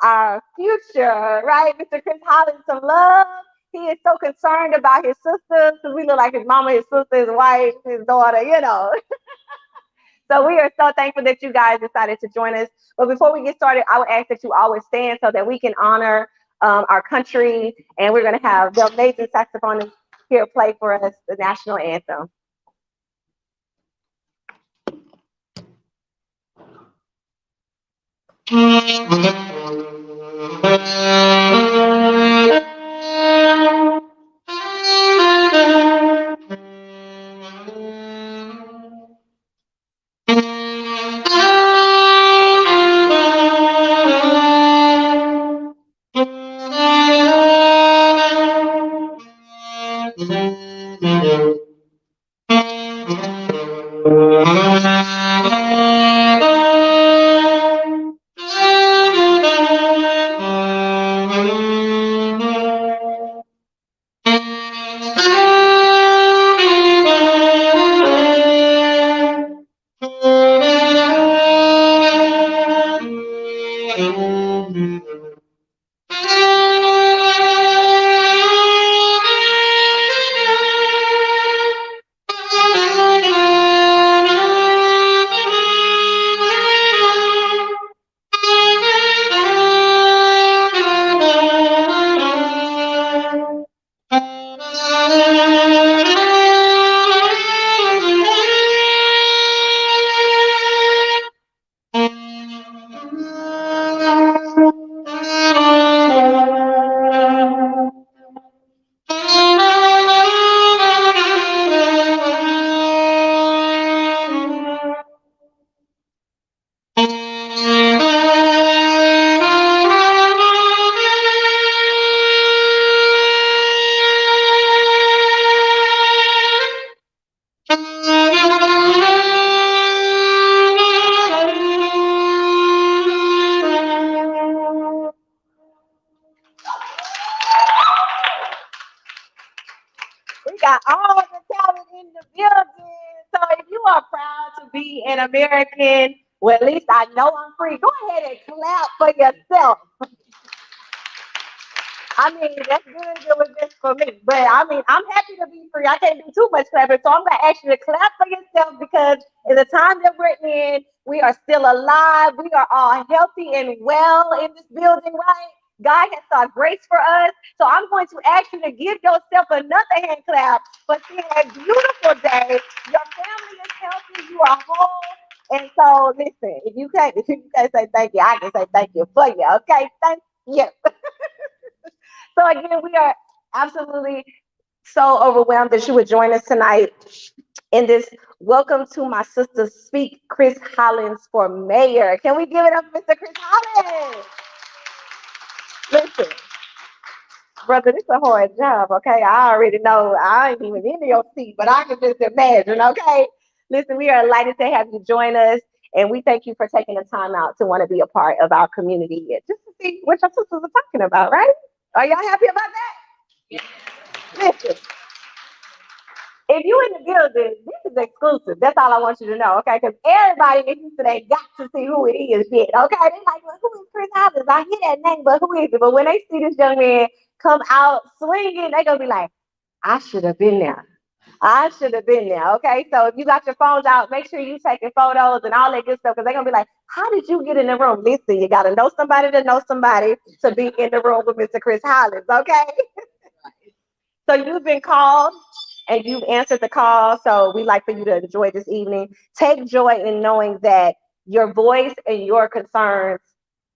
our future, right? Mr. Chris Hollins, some love. He is so concerned about his sisters because we look like his mama, his sister, his wife, his daughter, you know. So we are so thankful that you guys decided to join us. But before we get started, I would ask that you always stand so that we can honor our country. And we're going to have the amazing saxophonist here play for us the national anthem. We got all the talent in the building. So if you are proud to be an American, well, at least I know I'm free. Go ahead and clap for yourself. I mean, that's good. It was just for me. But I mean, I'm happy to be free. I can't do too much clapping. So I'm going to ask you to clap for yourself because in the time that we're in, we are still alive. We are all healthy and well in this building, right? God has sought grace for us. So I'm going to ask you to give yourself another hand clap for seeing a beautiful day. Your family is healthy. You are whole. And so listen, if you can't say thank you, I can say thank you for you. Okay. Thank you. So again, we are absolutely so overwhelmed that you would join us tonight in this Welcome to My Sister Speak, Chris Hollins for Mayor. Can we give it up, Mr. Chris Hollins? Listen, brother, this is a hard job, okay? I already know I ain't even in your seat, but I can just imagine, okay? Listen, we are delighted to have you join us, and we thank you for taking the time out to want to be a part of our community just to see what your sisters are talking about, right? Are y'all happy about that? Listen, if you in the building, this is exclusive. That's all I want you to know, okay? Because everybody in Houston ain't got to see who it is yet, okay? They like, well, who is Chris Hollins? I hear that name, but who is it? But when they see this young man come out swinging, they gonna be like, I should have been there. I should have been there, okay? So if you got your phones out, make sure you taking photos and all that good stuff because they're gonna be like, how did you get in the room? Listen, you gotta know somebody to know somebody to be in the room with Mr. Chris Hollins, okay? So you've been called and you've answered the call. So we'd like for you to enjoy this evening. Take joy in knowing that your voice and your concerns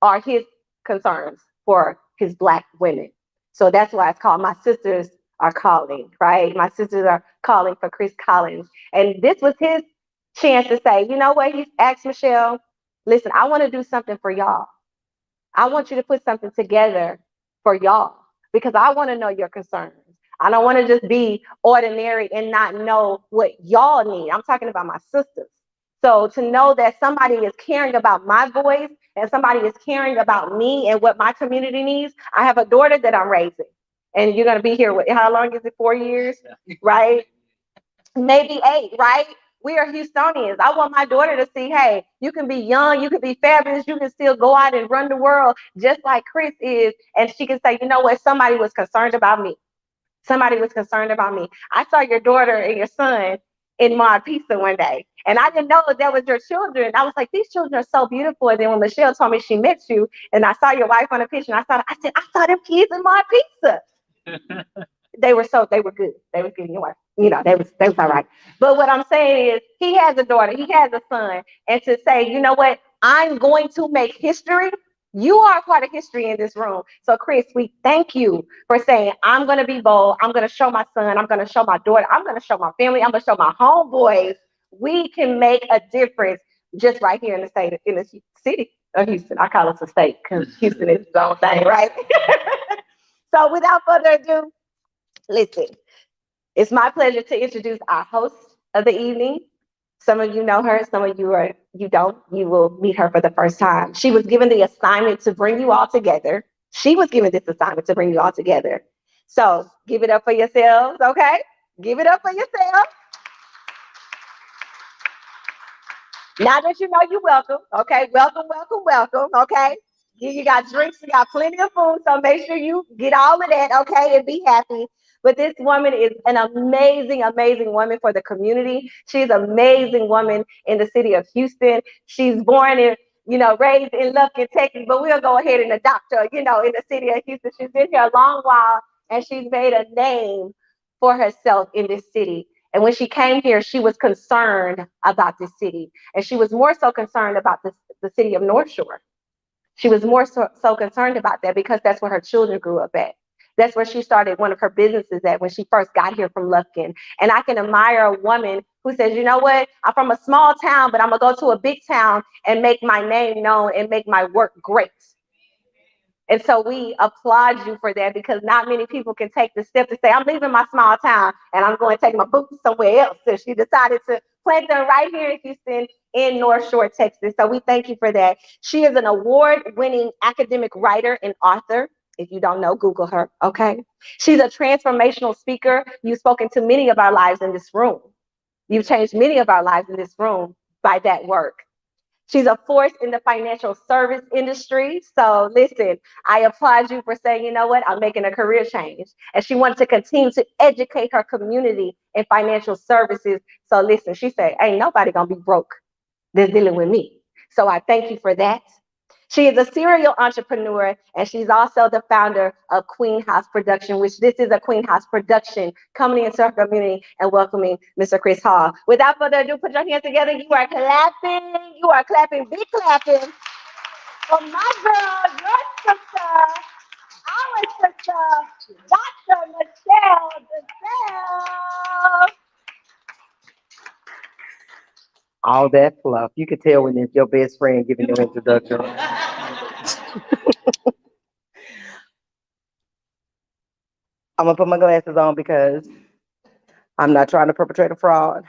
are his concerns for his Black women. So that's why it's called My Sisters Are Calling, right? My sisters are calling for Chris Collins. And this was his chance to say, you know what? He asked Michelle, listen, I want to do something for y'all. I want you to put something together for y'all because I want to know your concerns. I don't want to just be ordinary and not know what y'all need. I'm talking about my sisters. So to know that somebody is caring about my voice and somebody is caring about me and what my community needs. I have a daughter that I'm raising. And you're going to be here with, how long is it? 4 years, right? Maybe 8, right? We are Houstonians. I want my daughter to see, hey, you can be young, you can be fabulous, you can still go out and run the world just like Chris is. And she can say, you know what? Somebody was concerned about me. Somebody was concerned about me. I saw your daughter and your son in Mod Pizza one day, and I didn't know that was your children. I was like, these children are so beautiful. And then when Michelle told me she met you, and I saw your wife on the picture, and I said, I saw them kids in Mod Pizza. They were good. They was good. They was all right. But what I'm saying is he has a daughter, he has a son, and to say, you know what, I'm going to make history. You are a part of history in this room. So Chris, we thank you for saying, I'm gonna be bold, I'm gonna show my son, I'm gonna show my daughter, I'm gonna show my family, I'm gonna show my homeboys. We can make a difference just right here in the state, in the city of Houston. I call it a state because Houston is its own thing, right? So without further ado, listen, it's my pleasure to introduce our host of the evening. Some of you know her, some of you don't. You will meet her for the first time. She was given the assignment to bring you all together. She was given this assignment to bring you all together. So give it up for yourselves, okay? Give it up for yourself. Now that you know you're welcome, okay? Welcome, welcome, welcome, okay? You got drinks, you got plenty of food, so make sure you get all of that, okay, and be happy. But this woman is an amazing, amazing woman for the community. She's an amazing woman in the city of Houston. She's born in, raised in Lufkin, Texas, but we'll go ahead and adopt her, in the city of Houston. She's been here a long while, and she's made a name for herself in this city. And when she came here, she was concerned about this city. And she was more so concerned about the city of North Shore. She was more so concerned about that because that's where her children grew up at. That's where she started one of her businesses at when she first got here from Lufkin. And I can admire a woman who says, you know what, I'm from a small town, but I'm going to go to a big town and make my name known and make my work great. And so we applaud you for that because not many people can take the step to say, I'm leaving my small town and I'm going to take my boots somewhere else. So she decided to plant them right here in Houston in North Shore, Texas. So we thank you for that. She is an award-winning academic writer and author. If you don't know, Google her, okay? She's a transformational speaker. You've spoken to many of our lives in this room. You've changed many of our lives in this room by that work. She's a force in the financial service industry. So listen, I applaud you for saying, you know what, I'm making a career change. And she wanted to continue to educate her community in financial services. So listen, she said, ain't nobody gonna be broke that's dealing with me. So I thank you for that. She is a serial entrepreneur, and she's also the founder of Queen House Production, which this is a Queen House production coming into her community and welcoming Mr. Chris Hall. Without further ado, put your hands together. You are clapping. You are clapping, big clapping for my girl, your sister, our sister, Dr. Michelle Giselle. All that fluff. You can tell when it's your best friend giving your introduction. I'm gonna put my glasses on because I'm not trying to perpetrate a fraud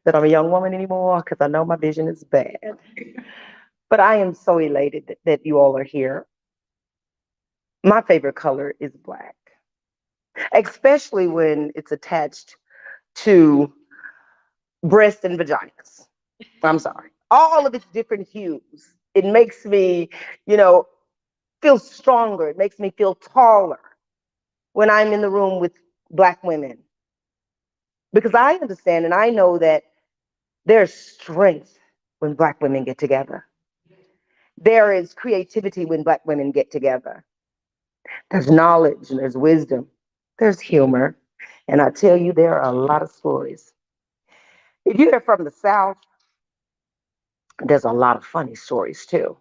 that I'm a young woman anymore because I know my vision is bad. But I am so elated that you all are here. My favorite color is black, especially when it's attached to breasts and vaginas. I'm sorry. All of its different hues. It makes me, you know, feel stronger. It makes me feel taller when I'm in the room with Black women. Because I understand and I know that there's strength when Black women get together. There is creativity when Black women get together. There's knowledge and there's wisdom. There's humor. And I tell you, there are a lot of stories. If you're from the South, there's a lot of funny stories too.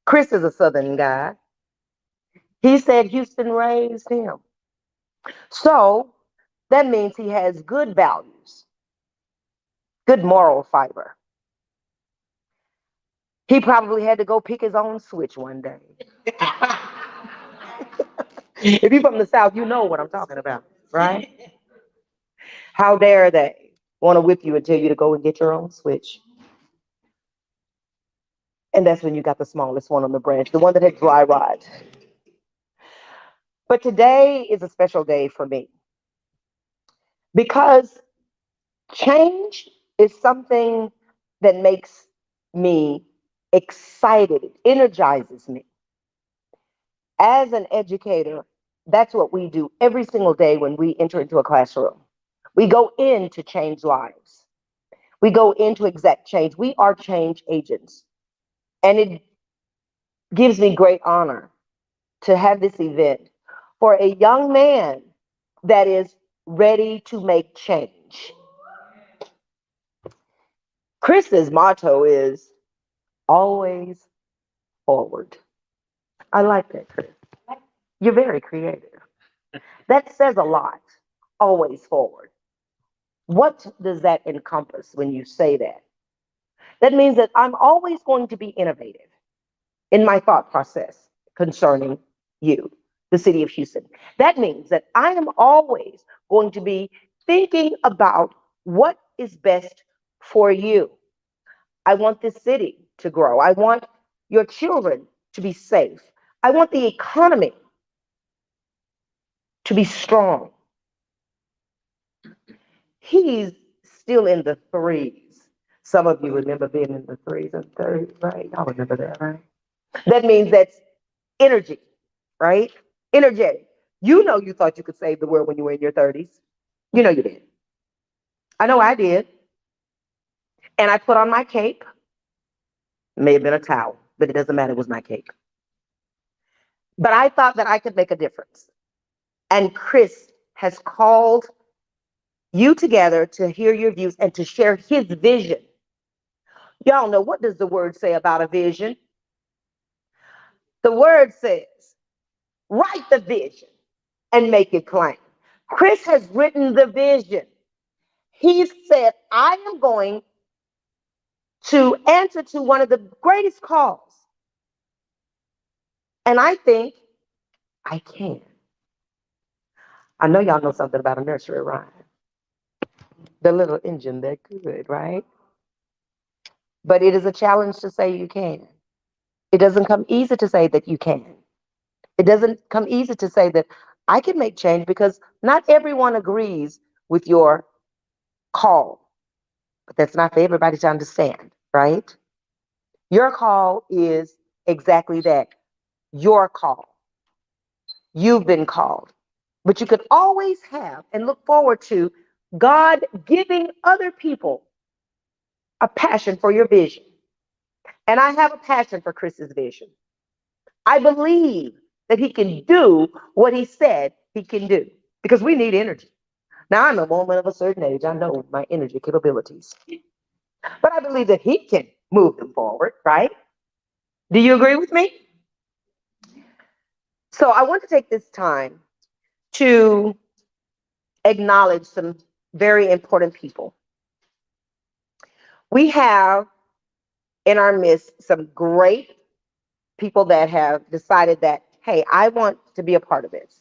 Chris is a Southern guy. He said Houston raised him. So that means he has good values, good moral fiber. He probably had to go pick his own switch one day. If you're from the South, you know what I'm talking about, right? How dare they want to whip you and tell you to go and get your own switch? And that's when you got the smallest one on the branch, the one that had dry rot. But today is a special day for me because Change is something that makes me excited, it energizes me. As an educator, that's what we do every single day when we enter into a classroom. We go in to change lives. We go into exact change. We are change agents. And it gives me great honor to have this event for a young man that is ready to make change. Chris's motto is always forward. I like that, Chris. You're very creative. That says a lot. Always forward. What does that encompass when you say that? That means that I'm always going to be innovative in my thought process concerning you, the city of Houston. That means that I am always going to be thinking about what is best for you. I want this city to grow. I want your children to be safe. I want the economy to be strong. He's still in the threes. Some of you remember being in the threes and thirties, right? Y'all remember that, right? That means that's energy, right? Energetic. You know you thought you could save the world when you were in your 30s. You know you did. I know I did. And I put on my cape. It may have been a towel, but it doesn't matter. It was my cape. But I thought that I could make a difference. And Chris has called you together to hear your views and to share his vision. Y'all know, what does the word say about a vision? The word says, write the vision and make it plain. Chris has written the vision. He said, I am going to answer to one of the greatest calls. And I think I can. I know y'all know something about a nursery rhyme. The little engine that could, right? But it is a challenge to say you can. It doesn't come easy to say that you can. It doesn't come easy to say that I can make change, because not everyone agrees with your call. But that's not for everybody to understand, right? Your call is exactly that, your call. You've been called. But you could always have and look forward to God giving other people a passion for your vision. And I have a passion for Chris's vision. I believe that he can do what he said he can do, because we need energy. Now, I'm a woman of a certain age. I know my energy capabilities. But I believe that he can move them forward, right? Do you agree with me? So I want to take this time to acknowledge some very important people. We have in our midst some great people that have decided that, hey, I want to be a part of this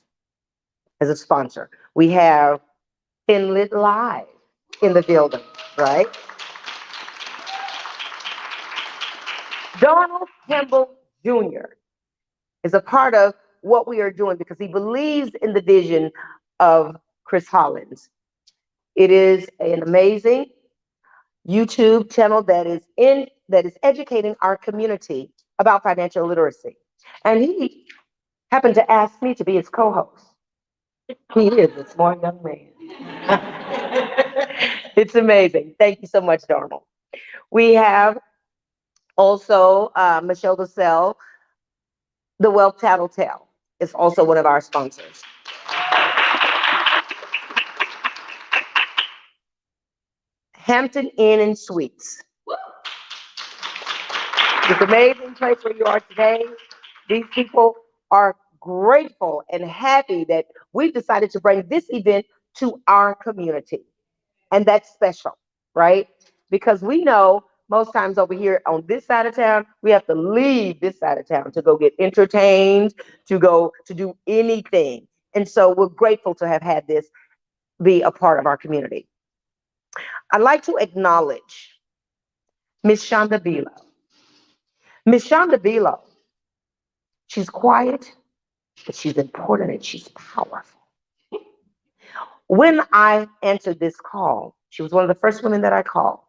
as a sponsor. We have Finlit Live in the building, right? Donald Campbell Jr. is a part of what we are doing because he believes in the vision of Chris Hollins. It is an amazing YouTube channel that is educating our community about financial literacy. And he happened to ask me to be his co-host. He is a smart young man. It's amazing. Thank you so much, Darnell. We have also Michelle DeSalle, the Wealth Tattletale is also one of our sponsors. Hampton Inn and Suites. This amazing place where you are today. These people are grateful and happy that we've decided to bring this event to our community. And that's special, right? Because we know most times over here on this side of town, we have to leave this side of town to go get entertained, to go to do anything. And so we're grateful to have had this be a part of our community. I'd like to acknowledge Miss Shonda Bilo. Miss Shonda Bilo, she's quiet, but she's important and she's powerful. When I answered this call, She was one of the first women that I called.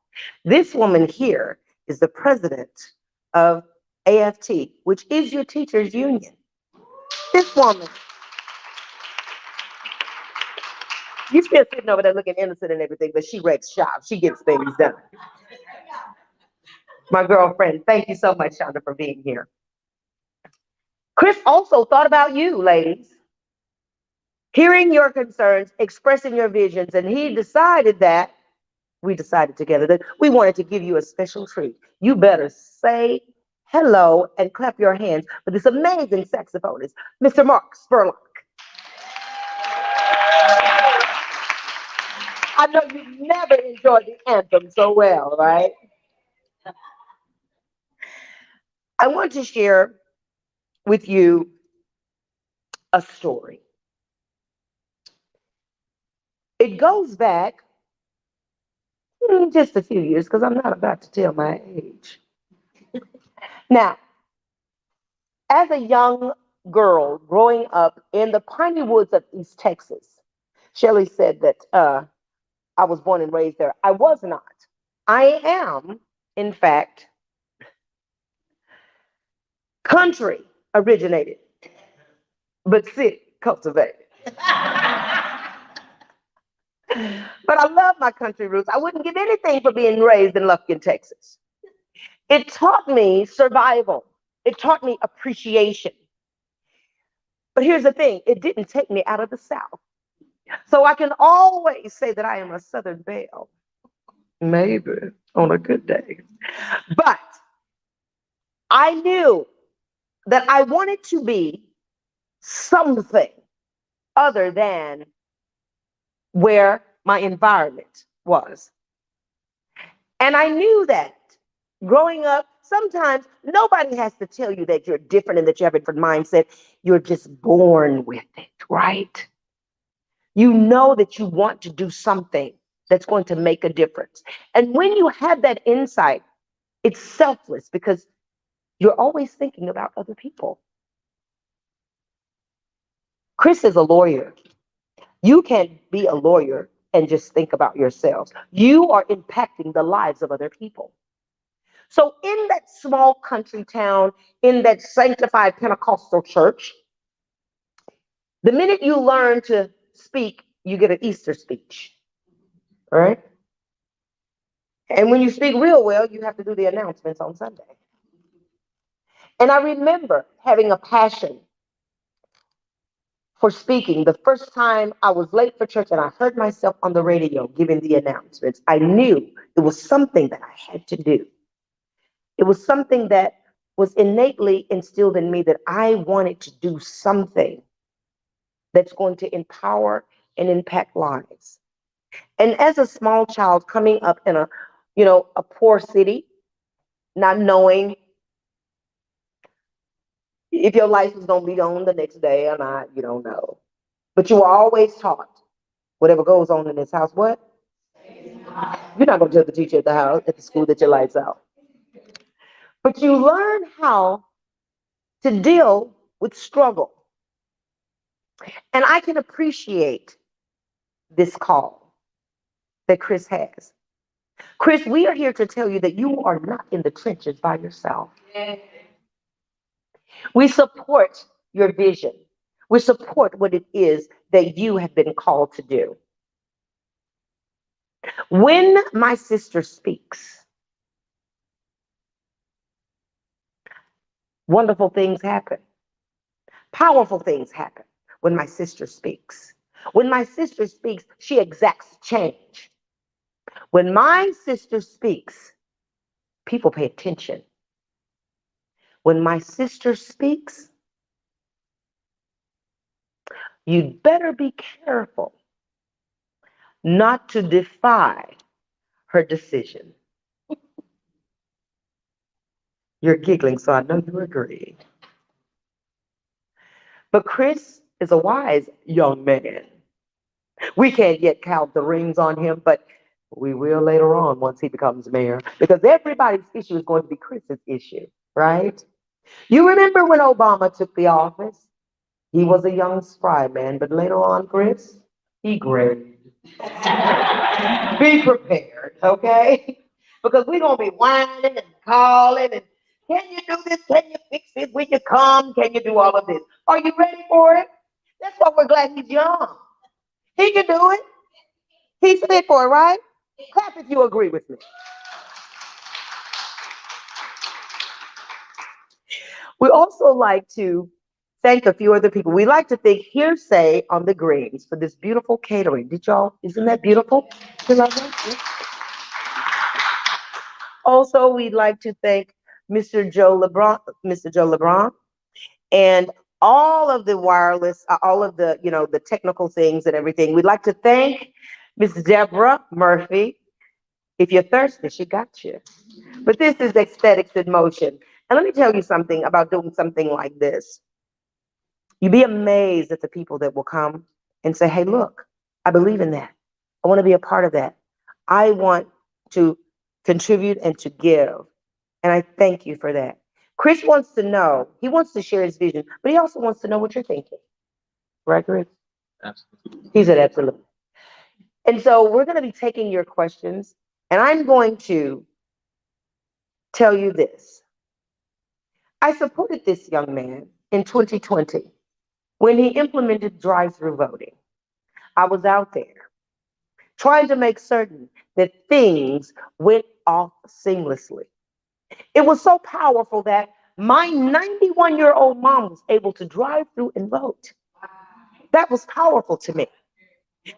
This woman here is the president of AFT, which is your teachers union. This woman, you still sitting over there looking innocent and everything, but she wrecks shop. She gets things done. My girlfriend, thank you so much, Shonda, for being here. Chris also thought about you, ladies, hearing your concerns, expressing your visions, and he decided that we decided together that we wanted to give you a special treat. You better say hello and clap your hands for this amazing saxophonist, Mr. Mark Spurlock. I know you've never enjoyed the anthem so well, right? I want to share with you a story. It goes back just a few years because I'm not about to tell my age. Now, as a young girl growing up in the piney woods of East Texas, Shelley said that I was born and raised there. I was not. I am, in fact, country originated, but city cultivated. But I love my country roots. I wouldn't give anything for being raised in Lufkin, Texas. It taught me survival. It taught me appreciation. But here's the thing, it didn't take me out of the South. So I can always say that I am a Southern belle. Maybe on a good day. But I knew that I wanted to be something other than where my environment was. And I knew that growing up, sometimes nobody has to tell you that you're different and that you have a different mindset. You're just born with it, right? You know that you want to do something that's going to make a difference. And when you have that insight, it's selfless because you're always thinking about other people. Chris is a lawyer. You can't be a lawyer and just think about yourselves. You are impacting the lives of other people. So in that small country town, in that sanctified Pentecostal church, the minute you learn to speak, you get an Easter speech, all right? And when you speak real well, you have to do the announcements on Sunday. And I remember having a passion for speaking. The first time I was late for church and I heard myself on the radio giving the announcements, I knew it was something that I had to do. It was something that was innately instilled in me that I wanted to do something that's going to empower and impact lives. And as a small child coming up in a poor city, not knowing if your life is going to be on the next day or not, you don't know. But you were always taught, whatever goes on in this house, what? You're not going to tell the teacher at the house, at the school that your lights out. But you learn how to deal with struggle. And I can appreciate this call that Chris has. Chris, we are here to tell you that you are not in the trenches by yourself. We support your vision. We support what it is that you have been called to do. When my sister speaks, wonderful things happen. Powerful things happen when my sister speaks. When my sister speaks, she exacts change. When my sister speaks, people pay attention. When my sister speaks, you'd better be careful not to defy her decision. You're giggling, so I know you agree. But Chris is a wise young man. We can't yet count the rings on him, but we will later on once he becomes mayor, because everybody's issue is going to be Chris's issue, right? You remember when Obama took the office? He was a young spry man, but later on, Chris, he grew. Be prepared, okay? Because we're gonna be whining and calling and can you do this? Can you fix this? When you come, can you do all of this? Are you ready for it? That's why we're glad he's young. He can do it. He's fit for it, right? Clap if you agree with me. We also like to thank a few other people. We like to thank Hearsay on the Greens for this beautiful catering. Did y'all? Isn't that beautiful? You love that? Yeah. Also, we'd like to thank Mr. Joe LeBron, and all of the wireless, all of the the technical things and everything. We'd like to thank Miss Deborah Murphy. If you're thirsty, she got you. But this is Aesthetics in Motion. And let me tell you something about doing something like this. You'd be amazed at the people that will come and say, hey, look, I believe in that. I want to be a part of that. I want to contribute and to give. And I thank you for that. Chris wants to know, he wants to share his vision, but he also wants to know what you're thinking. Right, Chris? Absolutely. He said absolutely. And so we're going to be taking your questions, and I'm going to tell you this. I supported this young man in 2020 when he implemented drive-through voting. I was out there trying to make certain that things went off seamlessly. It was so powerful that my 91-year-old mom was able to drive through and vote. That was powerful to me.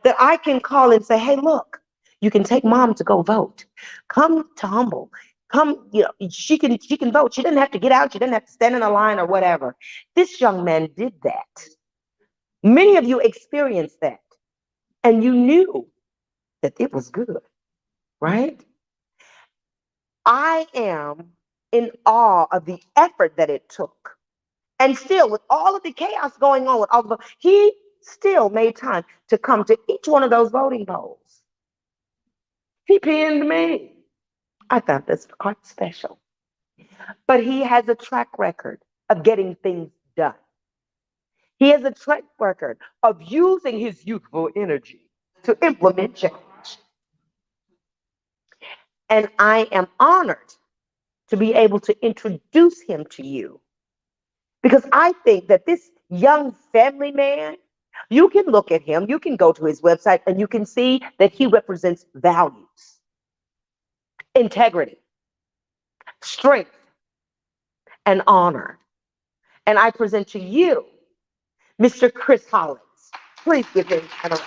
That I can call and say, hey, look, you can take mom to go vote. Come to Humble. Come, she can vote. She didn't have to get out. She didn't have to stand in a line or whatever. This young man did that. Many of you experienced that. And you knew that it was good, right? I am in awe of the effort that it took. And still, with all of the chaos going on, with all the, he still made time to come to each one of those voting polls. He pinned me. I thought that's quite special. But he has a track record of getting things done. He has a track record of using his youthful energy to implement change. And I am honored to be able to introduce him to you because I think that this young family man, you can look at him, you can go to his website, and you can see that he represents values, integrity, strength, and honor. And I present to you Mr. Chris Hollins. Please give him an round.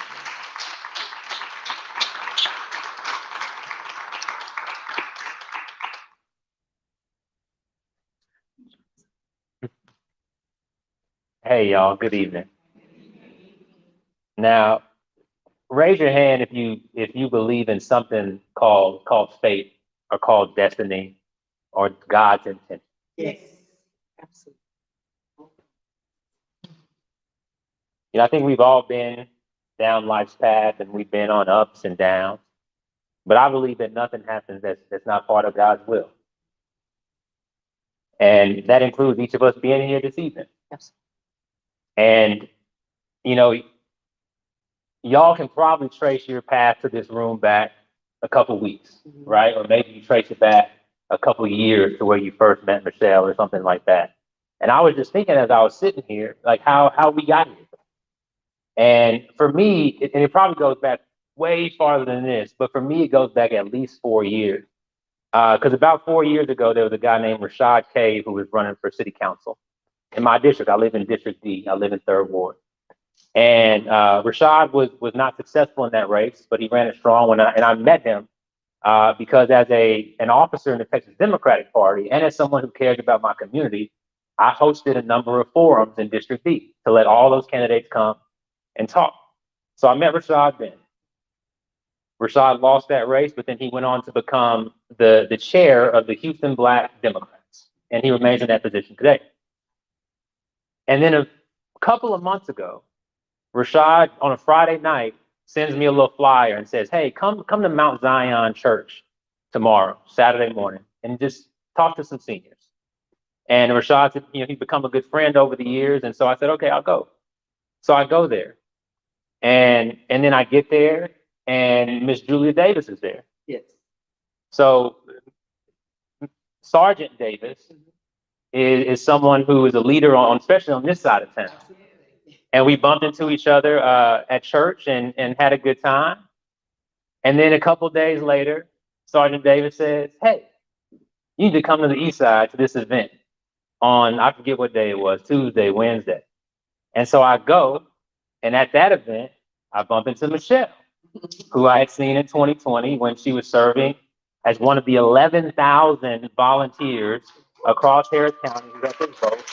Hey y'all, good evening. Now, raise your hand if you believe in something called fate or called destiny or God's intention. Yes, absolutely. I think we've all been down life's path and we've been on ups and downs, but I believe that nothing happens that's not part of God's will. And that includes each of us being here this evening. Absolutely. And, you know, y'all can probably trace your path to this room back a couple weeks, right? Or maybe you trace it back a couple years to where you first met Michelle or something like that. And I was just thinking as I was sitting here, like how we got here. And for me, and it probably goes back way farther than this, but for me, it goes back at least 4 years. Because about 4 years ago, there was a guy named Rashad Cave who was running for city council in my district. I live in District D. I live in 3rd Ward. And Rashad was not successful in that race, but he ran it strong. And I met him because as an officer in the Texas Democratic Party and as someone who cares about my community, I hosted a number of forums in District D to let all those candidates come and talk. So I met Rashad then. Rashad lost that race, but then he went on to become the chair of the Houston Black Democrats, and he remains in that position today. And then a couple of months ago, Rashad on a Friday night sends me a little flyer and says, "Hey, come to Mount Zion Church tomorrow, Saturday morning, and just talk to some seniors." And Rashad said, he's become a good friend over the years, and so I said, "Okay, I'll go." So I go there, and then I get there, and Miss Julia Davis is there. Yes. So Sergeant Davis is someone who is a leader on, especially on this side of town. And we bumped into each other at church and had a good time. And then a couple days later, Sergeant Davis says, "Hey, you need to come to the East Side to this event on, I forget what day it was, Tuesday, Wednesday." And so I go, and at that event, I bump into Michelle, who I had seen in 2020 when she was serving as one of the 11,000 volunteers across Harris County who got this vote.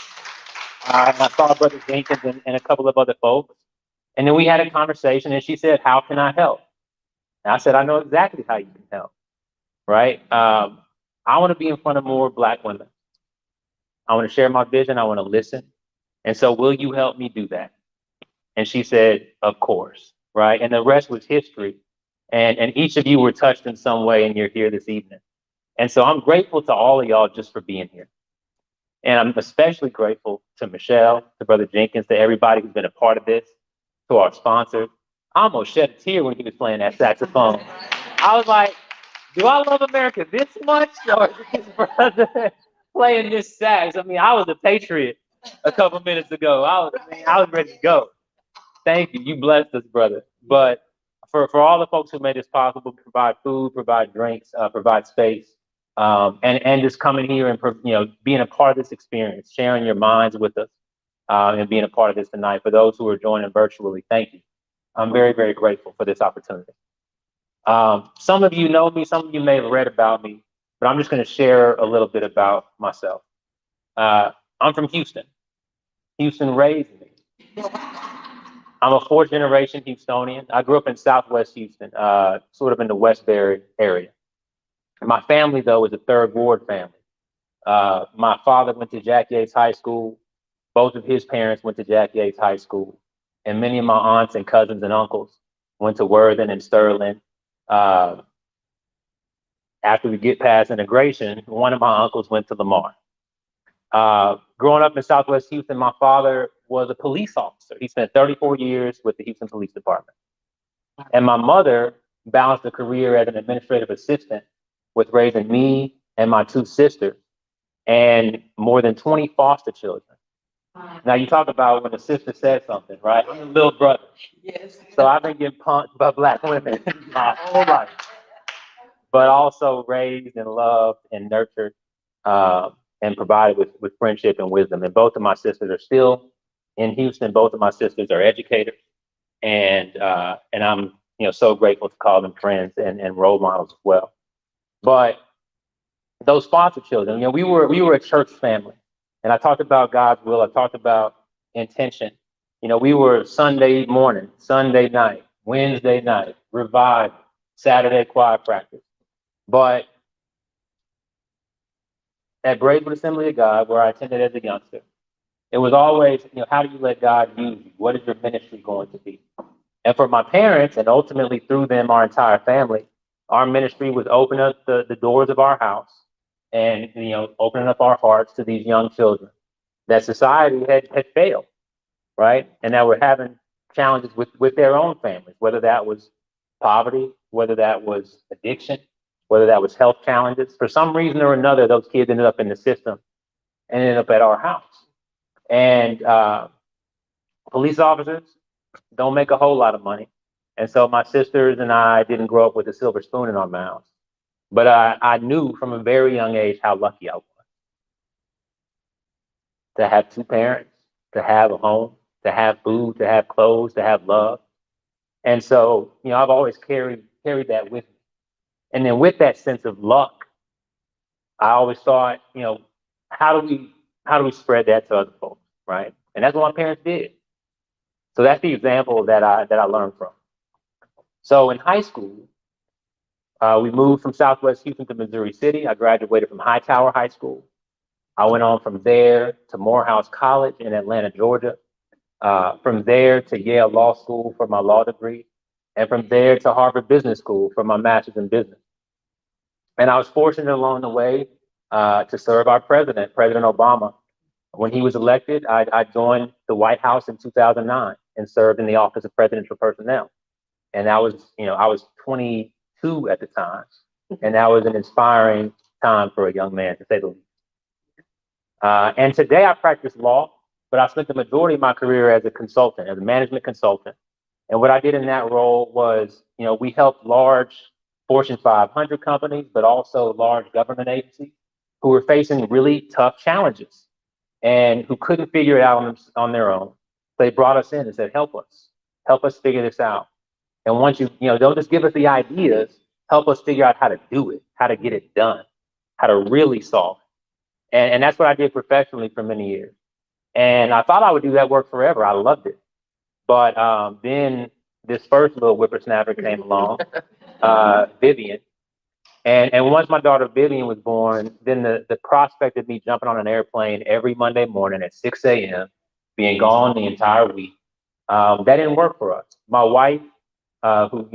And I saw Brother Jenkins and a couple of other folks. And then we had a conversation, and she said, "How can I help?" And I said, "I know exactly how you can help, right? I want to be in front of more Black women. I want to share my vision. I want to listen. And so will you help me do that?" And she said, "Of course," right? And the rest was history. And each of you were touched in some way, and you're here this evening. And so I'm grateful to all of y'all just for being here. And I'm especially grateful to Michelle, to Brother Jenkins, to everybody who's been a part of this, to our sponsors. I almost shed a tear when he was playing that saxophone. I was like, do I love America this much? Or is this brother playing this sax? I mean, I was a patriot a couple minutes ago. I was ready to go. Thank you. You blessed us, brother. But for all the folks who made this possible, provide food, provide drinks, provide space, and just coming here and being a part of this experience, sharing your minds with us, and being a part of this tonight. For those who are joining virtually, thank you. I'm very, very grateful for this opportunity. Some of you know me, some of you may have read about me, but I'm just going to share a little bit about myself. I'm from Houston. Houston raised me. I'm a fourth generation Houstonian. I grew up in Southwest Houston, sort of in the Westbury area. My family, though, is a third ward family. My father went to Jack Yates High School. Both of his parents went to Jack Yates High School. And many of my aunts and cousins and uncles went to Worthing and Sterling. After we get past integration, one of my uncles went to Lamar. Growing up in Southwest Houston, my father was a police officer. He spent 34 years with the Houston Police Department. And my mother balanced a career as an administrative assistant with raising me and my two sisters and more than 20 foster children. Now, you talk about when the sister said something, right? I'm the little brother. Yes. So I've been getting punked by Black women my whole life, but also raised and loved and nurtured, and provided with friendship and wisdom. And both of my sisters are still in Houston. Both of my sisters are educators, and I'm so grateful to call them friends and role models as well. But those foster children, we were a church family, and I talked about God's will. I talked about intention. We were Sunday morning, Sunday night, Wednesday night, revive, Saturday choir practice. But at Braidwood Assembly of God, where I attended as a youngster, it was always, how do you let God use you? What is your ministry going to be? And for my parents, and ultimately through them, our entire family, our ministry was opening up the doors of our house and, opening up our hearts to these young children that society had failed, right? And that were having challenges with their own families, whether that was poverty, whether that was addiction, whether that was health challenges. For some reason or another, those kids ended up in the system and ended up at our house. And police officers don't make a whole lot of money. And so my sisters and I didn't grow up with a silver spoon in our mouths. But I knew from a very young age how lucky I was to have two parents, to have a home, to have food, to have clothes, to have love. And so, I've always carried that with me. And then with that sense of luck, I always thought, how do we spread that to other folks, right? And that's what my parents did. So that's the example that I learned from. So in high school, we moved from Southwest Houston to Missouri City. I graduated from Hightower High School. I went on from there to Morehouse College in Atlanta, Georgia. From there to Yale Law School for my law degree. And from there to Harvard Business School for my master's in business. And I was fortunate along the way to serve our president, President Obama. When he was elected, I joined the White House in 2009 and served in the Office of Presidential Personnel. And that was, I was 22 at the time. And that was an inspiring time for a young man, to say the least. And today I practice law, but I spent the majority of my career as a consultant, as a management consultant. And what I did in that role was, we helped large Fortune 500 companies, but also large government agencies who were facing really tough challenges and who couldn't figure it out on their own. They brought us in and said, help us figure this out. And once don't just give us the ideas, help us figure out how to do it, how to get it done, how to really solve it. And that's what I did professionally for many years. And I thought I would do that work forever. I loved it. But then this first little whippersnapper came along, Vivian. And once my daughter Vivian was born, then the prospect of me jumping on an airplane every Monday morning at 6 a.m., being gone the entire week, that didn't work for us. My wife, who,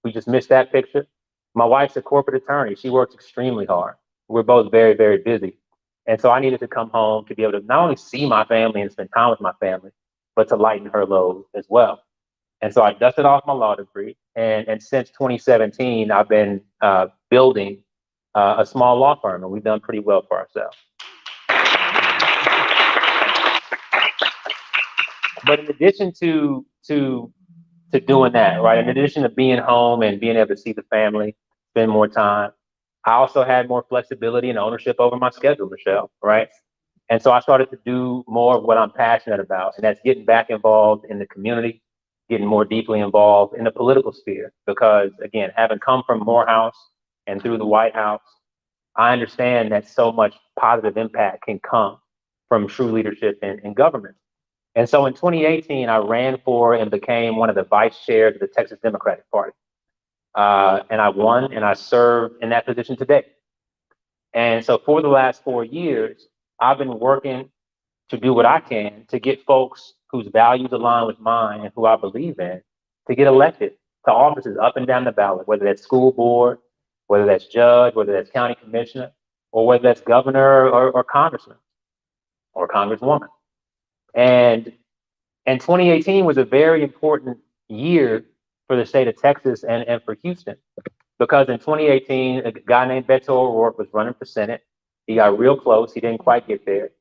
we just missed that picture. My wife's a corporate attorney. She works extremely hard. We're both very, very busy. And so I needed to come home to be able to not only see my family and spend time with my family, but to lighten her load as well. And so I dusted off my law degree. And since 2017, I've been building a small law firm, and we've done pretty well for ourselves. But in addition to doing that, right, in addition to being home and being able to see the family, spend more time, I also had more flexibility and ownership over my schedule, Michelle, right? And so I started to do more of what I'm passionate about, and that's getting back involved in the community, getting more deeply involved in the political sphere. Because again, having come from Morehouse and through the White House, I understand that so much positive impact can come from true leadership in government. And so in 2018, I ran for and became one of the vice chairs of the Texas Democratic Party. And I won, and I served in that position today. And so for the last 4 years, I've been working to do what I can to get folks whose values align with mine and who I believe in to get elected to offices up and down the ballot, whether that's school board, whether that's judge, whether that's county commissioner, or whether that's governor or congressman or congresswoman. And 2018 was a very important year for the state of Texas and for Houston, because in 2018, a guy named Beto O'Rourke was running for Senate. He got real close. He didn't quite get there,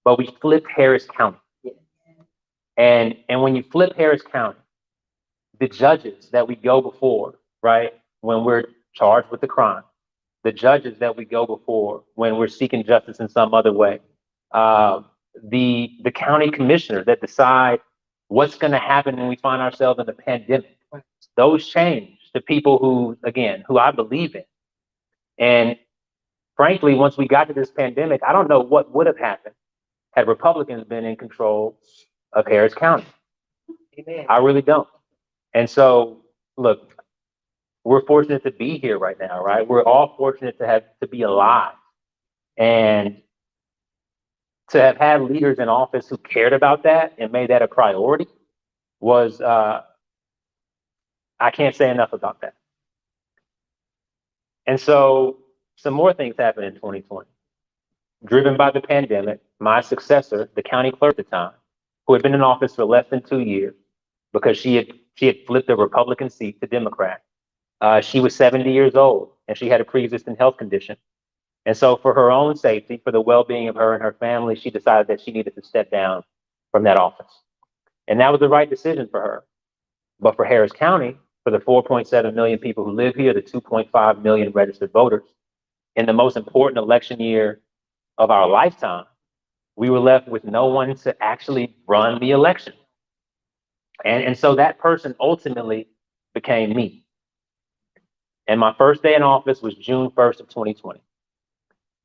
but we flipped Harris County. And when you flip Harris County, the judges that we go before, right, when we're charged with the crime, the judges that we go before when we're seeking justice in some other way, the county commissioners that decide what's going to happen when we find ourselves in a pandemic, those change to people who I believe in. And frankly, once we got to this pandemic, I don't know what would have happened had Republicans been in control of Harris County. Amen. I really don't. And so, look, we're fortunate to be here right now, right? We're all fortunate to be alive, and to have had leaders in office who cared about that and made that a priority was, I can't say enough about that. And so some more things happened in 2020. Driven by the pandemic, my successor, the county clerk at the time, who had been in office for less than 2 years because she had flipped a Republican seat to Democrat. She was 70 years old, and she had a pre-existing health condition. And so for her own safety, for the well-being of her and her family, she decided that she needed to step down from that office. And that was the right decision for her. But for Harris County, for the 4.7 million people who live here, the 2.5 million registered voters, in the most important election year of our lifetime, we were left with no one to actually run the election. And so that person ultimately became me. And my first day in office was June 1st of 2020.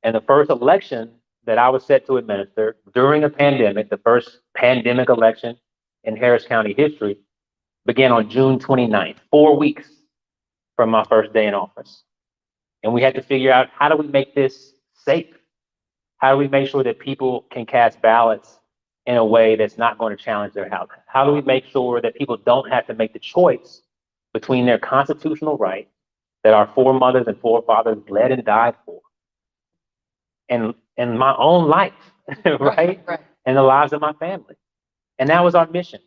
And the first election that I was set to administer during a pandemic, the first pandemic election in Harris County history, began on June 29th, 4 weeks from my first day in office. And we had to figure out, how do we make this safe? How do we make sure that people can cast ballots in a way that's not going to challenge their health? How do we make sure that people don't have to make the choice between their constitutional right that our foremothers and forefathers bled and died for, and my own life, right? And the lives of my family? And that was our mission.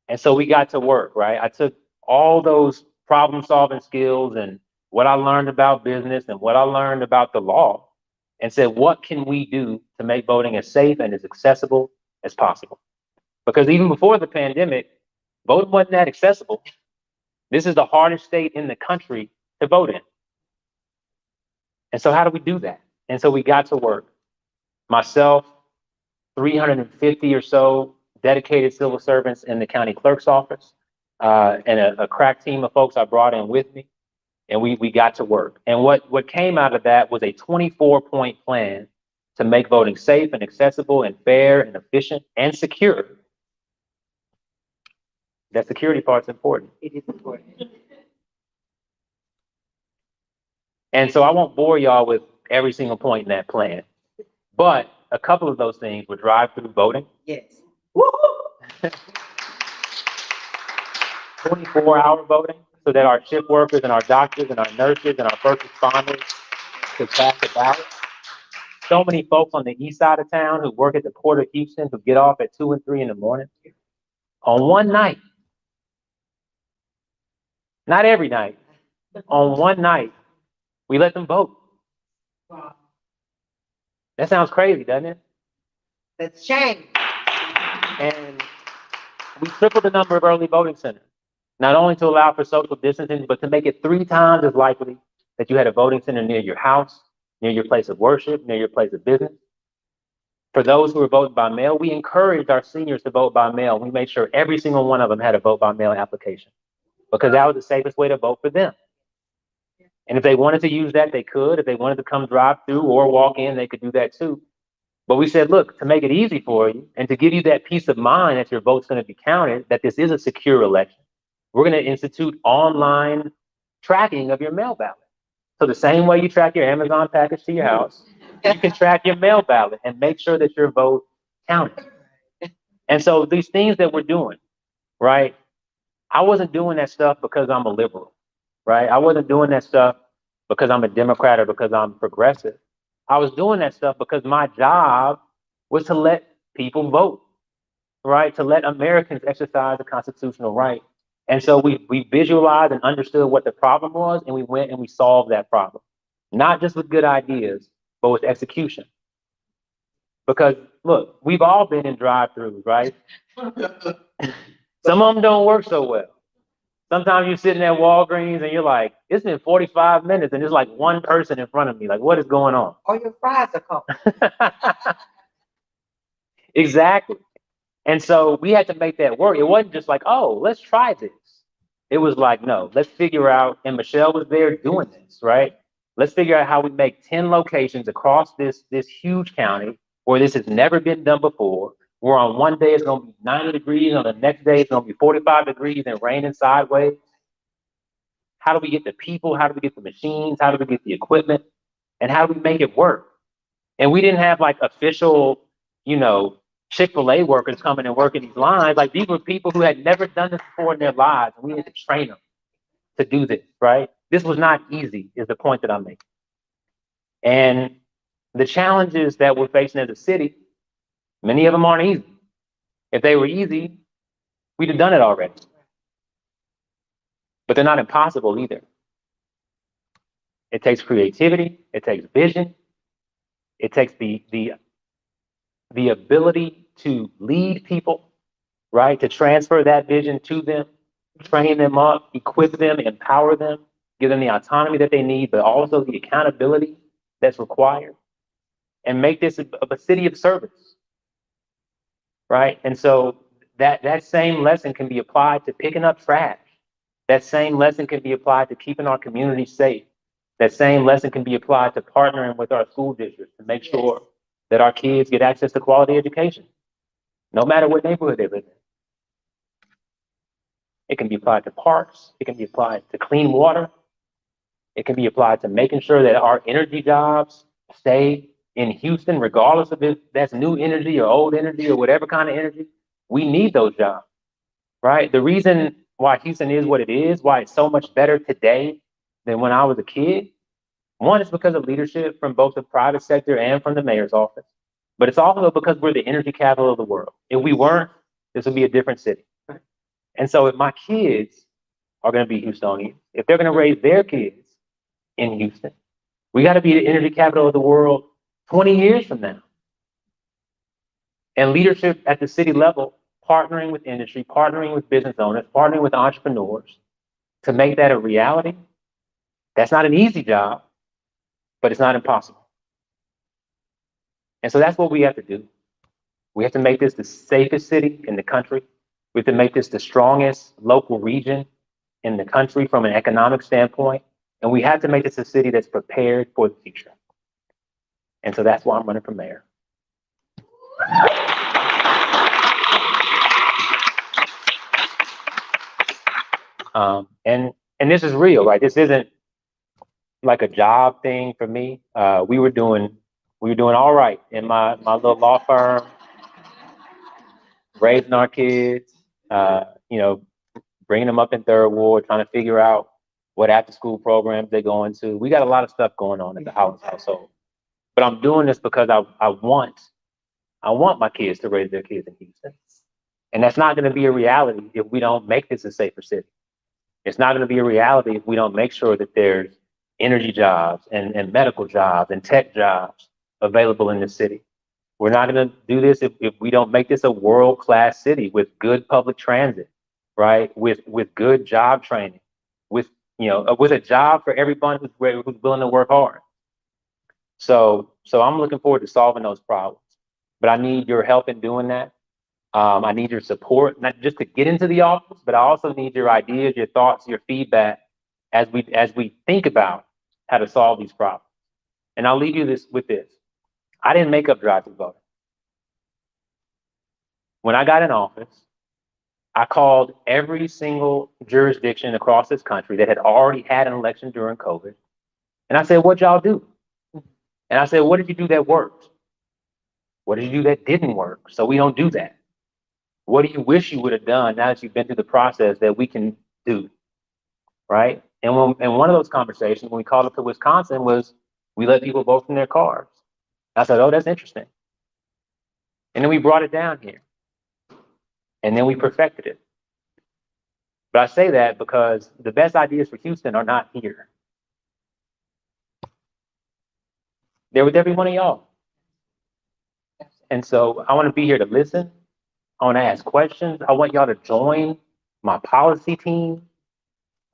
And so we got to work, right? I took all those problem solving skills and what I learned about business and what I learned about the law and said, what can we do to make voting as safe and as accessible as possible? Because even before the pandemic, voting wasn't that accessible. This is the hardest state in the country to vote in. And so how do we do that? And so we got to work. Myself, 350 or so dedicated civil servants in the county clerk's office, and a crack team of folks I brought in with me. And we got to work. And what came out of that was a 24-point plan to make voting safe and accessible and fair and efficient and secure. That security part's important. It is important. And so I won't bore y'all with every single point in that plan, but a couple of those things were drive-through voting. Yes. 24-hour voting, so that our shift workers and our doctors and our nurses and our first responders could cast a ballot. So many folks on the east side of town who work at the Port of Houston who get off at 2 and 3 in the morning. On one night, not every night, on one night, we let them vote. Wow. That sounds crazy, doesn't it? That's shame. And we tripled the number of early voting centers, not only to allow for social distancing, but to make it 3 times as likely that you had a voting center near your house, near your place of worship, near your place of business. For those who were voting by mail, we encouraged our seniors to vote by mail. We made sure every single one of them had a vote by mail application because that was the safest way to vote for them. And if they wanted to use that, they could. If they wanted to come drive through or walk in, they could do that too. But we said, look, to make it easy for you and to give you that peace of mind that your vote's going to be counted, that this is a secure election, we're going to institute online tracking of your mail ballot. So the same way you track your Amazon package to your house, you can track your mail ballot and make sure that your vote counted. And so these things that we're doing, right? I wasn't doing that stuff because I'm a liberal, right? I wasn't doing that stuff because I'm a Democrat or because I'm progressive. I was doing that stuff because my job was to let people vote, right? To let Americans exercise a constitutional right. And so we visualized and understood what the problem was, and we went and we solved that problem. Not just with good ideas, but with execution. Because look, we've all been in drive-throughs, right? Some of them don't work so well. Sometimes you're sitting at Walgreens and you're like, it's been 45 minutes and there's like one person in front of me. Like, what is going on? Or your fries are cold. Exactly. And so we had to make that work. It wasn't just like, oh, let's try this. It was like, no, let's figure out, and Michelle was there doing this, right? Let's figure out how we make 10 locations across this huge county where this has never been done before, where on one day it's going to be 90 degrees, on the next day it's going to be 45 degrees and raining sideways. How do we get the people? How do we get the machines? How do we get the equipment? And how do we make it work? And we didn't have like official, Chick-fil-A workers coming and working these lines. Like these were people who had never done this before in their lives, and we had to train them to do this, right? This was not easy, is the point that I'm making. And the challenges that we're facing as a city, many of them aren't easy. If they were easy, we'd have done it already. But they're not impossible either. It takes creativity, it takes vision, it takes the ability to lead people, right? To transfer that vision to them, train them up, equip them, empower them, give them the autonomy that they need, but also the accountability that's required, and make this a city of service, right? And so that same lesson can be applied to picking up trash. That same lesson can be applied to keeping our community safe. That same lesson can be applied to partnering with our school districts to make sure that our kids get access to quality education, no matter what neighborhood they live in. It can be applied to parks. It can be applied to clean water. It can be applied to making sure that our energy jobs stay in Houston, regardless of if that's new energy or old energy or whatever kind of energy. We need those jobs, right? The reason why Houston is what it is, why it's so much better today than when I was a kid, one is because of leadership from both the private sector and from the mayor's office. But it's also because we're the energy capital of the world. If we weren't, this would be a different city. And so if my kids are going to be Houstonians, if they're going to raise their kids in Houston, we got to be the energy capital of the world 20 years from now. And leadership at the city level, partnering with industry, partnering with business owners, partnering with entrepreneurs to make that a reality. That's not an easy job, but it's not impossible. And so that's what we have to do. We have to make this the safest city in the country. We have to make this the strongest local region in the country from an economic standpoint. And we have to make this a city that's prepared for the future. And so that's why I'm running for mayor. And this is real, right? This isn't like a job thing for me. We were doing all right in my little law firm, raising our kids, you know, bringing them up in third ward, trying to figure out what after school programs they go into. We got a lot of stuff going on at the Hollins household. But I'm doing this because I want my kids to raise their kids in Houston. And that's not going to be a reality if we don't make this a safer city. It's not going to be a reality if we don't make sure that there's energy jobs and medical jobs and tech jobs available in the city. We're not going to do this if we don't make this a world-class city with good public transit, right? With good job training, with a job for everyone who's willing to work hard. So I'm looking forward to solving those problems. But I need your help in doing that. I need your support, not just to get into the office, but I also need your ideas, your thoughts, your feedback as we think about how to solve these problems. And I'll leave you with this. I didn't make up drive-through voting. When I got in office, I called every single jurisdiction across this country that had already had an election during COVID. And I said, what y'all do? And I said, what did you do that worked? What did you do that didn't work? So we don't do that. What do you wish you would have done now that you've been through the process that we can do? Right? And one of those conversations, when we called up to Wisconsin, was we let people vote from their cars. I said, oh, that's interesting. And then we brought it down here. And then we perfected it. But I say that because the best ideas for Houston are not here. They're with every one of y'all. And so I want to be here to listen. I want to ask questions. I want y'all to join my policy team.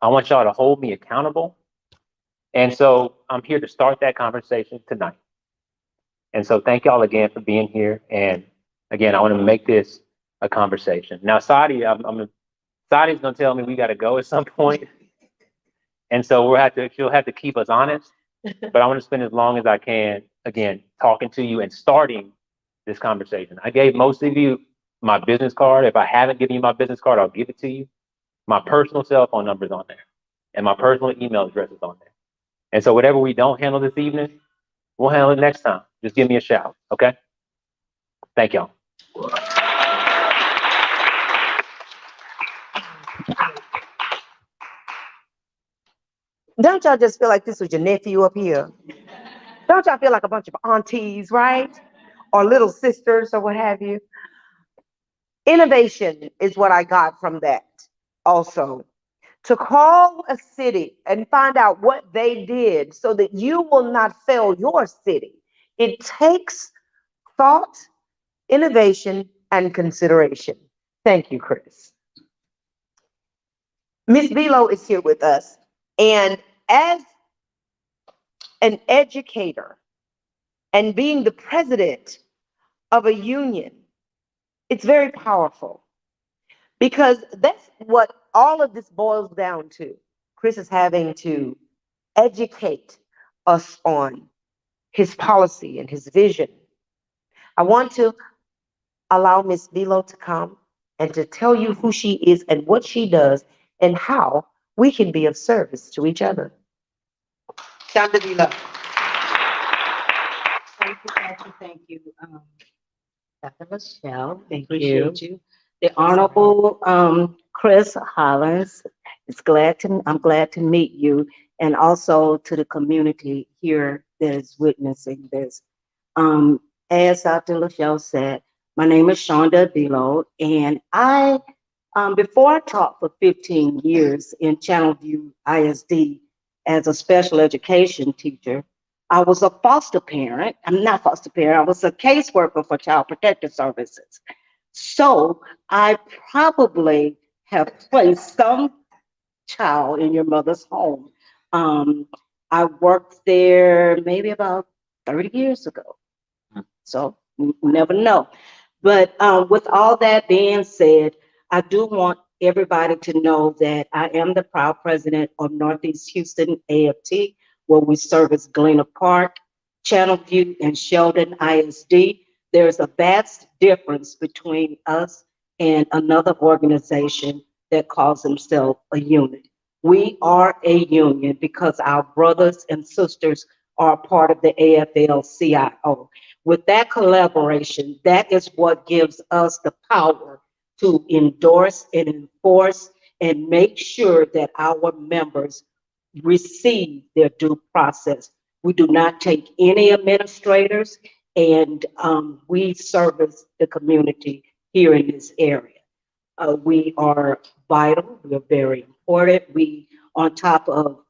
I want y'all to hold me accountable. And so I'm here to start that conversation tonight. And so thank y'all again for being here. And again, I want to make this a conversation. Now, Sadi's going to tell me we got to go at some point. And so she'll have to keep us honest. But I want to spend as long as I can, again, talking to you and starting this conversation. I gave most of you my business card. If I haven't given you my business card, I'll give it to you. My personal cell phone number is on there. And my personal email address is on there. And so whatever we don't handle this evening, we'll handle it next time. Just give me a shout, okay? Thank y'all. Don't y'all just feel like this was your nephew up here? Don't y'all feel like a bunch of aunties, right? Or little sisters or what have you? Innovation is what I got from that also. To call a city and find out what they did so that you will not fail your city. It takes thought, innovation, and consideration. Thank you, Chris. Ms. Velo is here with us. And as an educator and being the president of a union, it's very powerful because that's what all of this boils down to. Chris is having to educate us on his policy and his vision. I want to allow Ms. Velo to come and to tell you who she is and what she does and how we can be of service to each other. Shonda Velo. Thank you, Dr. Michelle. Thank Appreciate you. The Honorable Chris Hollins. I'm glad to meet you, and also to the community here that is witnessing this. As Dr. Michelle said, my name is Shonda Velo, and I Before I taught for 15 years in Channelview ISD as a special education teacher, I was a foster parent. I'm not foster parent, I was a caseworker for Child Protective Services. So I probably have placed some child in your mother's home. Um, I worked there maybe about 30 years ago. So you never know. But with all that being said, I do want everybody to know that I am the proud president of Northeast Houston AFT, where we service Galena Park, Channelview, and Sheldon ISD. There's a vast difference between us and another organization that calls themselves a unit. We are a union because our brothers and sisters are part of the AFL CIO. With that collaboration, that is what gives us the power to endorse and enforce and make sure that our members receive their due process. We do not take any administrators, and we service the community here in this area. We are vital. We are very important. We, on top of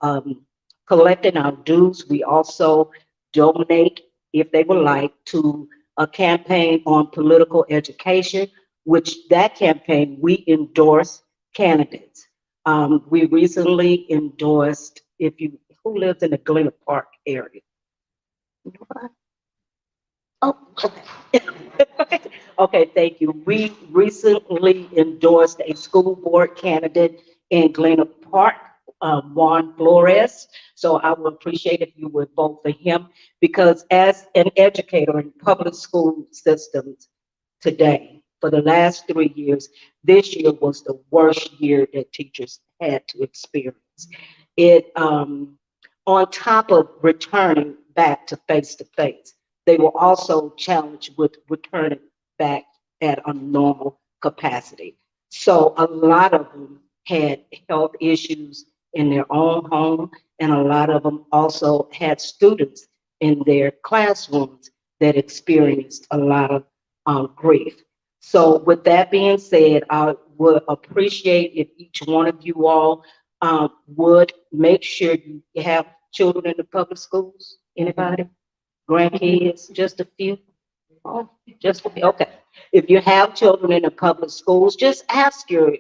collecting our dues, we also donate, if they would like, to a campaign on political education, which that campaign we endorse candidates. We recently endorsed, if you, who lives in the Galena Park area? Nobody? Oh, okay. Okay, thank you. We recently endorsed a school board candidate in Galena Park, Juan Flores. So I would appreciate if you would vote for him because as an educator in public school systems today, for the last 3 years, this year was the worst year that teachers had to experience. It, on top of returning back to face to face, they were also challenged with returning back at a normal capacity. So a lot of them had health issues in their own home, and a lot of them also had students in their classrooms that experienced a lot of grief. So, with that being said, I would appreciate if each one of you all would make sure you have children in the public schools. Anybody? Grandkids? Just a few? Oh, just a few. Okay. If you have children in the public schools, just ask your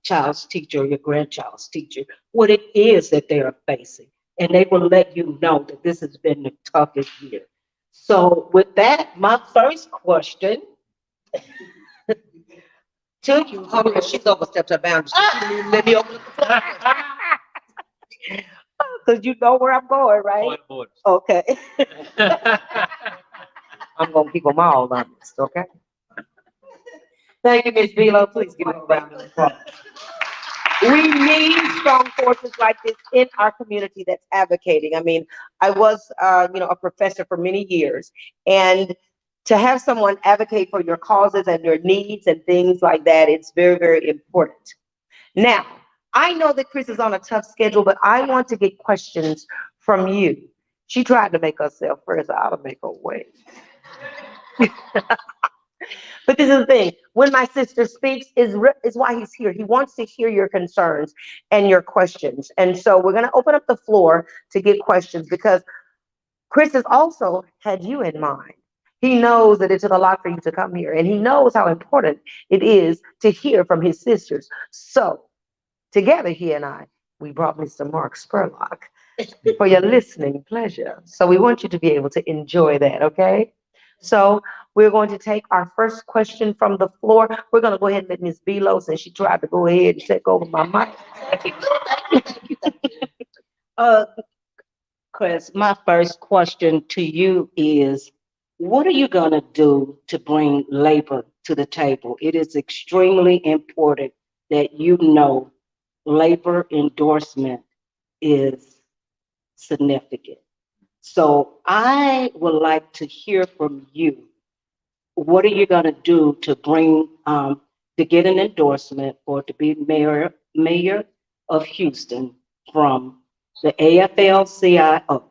child's teacher, your grandchild's teacher, what it is that they are facing. And they will let you know that this has been the toughest year. So, with that, my first question to you. Hold on, she's overstepped her boundaries. She didn't even let me open up the floor. Because you know where I'm going, right? Point of order. Okay. I'm gonna keep them all honest, okay? Thank you, Ms. Velo. Please give her a round of applause. We need strong forces like this in our community that's advocating. I mean, I was, a professor for many years, and to have someone advocate for your causes and your needs and things like that, it's very, very important. Now, I know that Chris is on a tough schedule, but I want to get questions from you. She tried to make herself first. I ought to make her wait. But this is the thing. When my sister speaks, is why he's here. He wants to hear your concerns and your questions. And so we're going to open up the floor to get questions because Chris has also had you in mind. He knows that it took a lot for you to come here, and he knows how important it is to hear from his sisters. So together, he and I, we brought Mr. Mark Spurlock for your listening pleasure. So we want you to be able to enjoy that, okay? So we're going to take our first question from the floor. We're going to go ahead and let Ms. Velo, since she tried to go ahead and take over my mic. Uh, Chris, my first question to you is, what are you going to do to bring labor to the table? It is extremely important that you know labor endorsement is significant. So I would like to hear from you. What are you going to do to bring to get an endorsement or to be mayor of Houston from the AFL-CIO?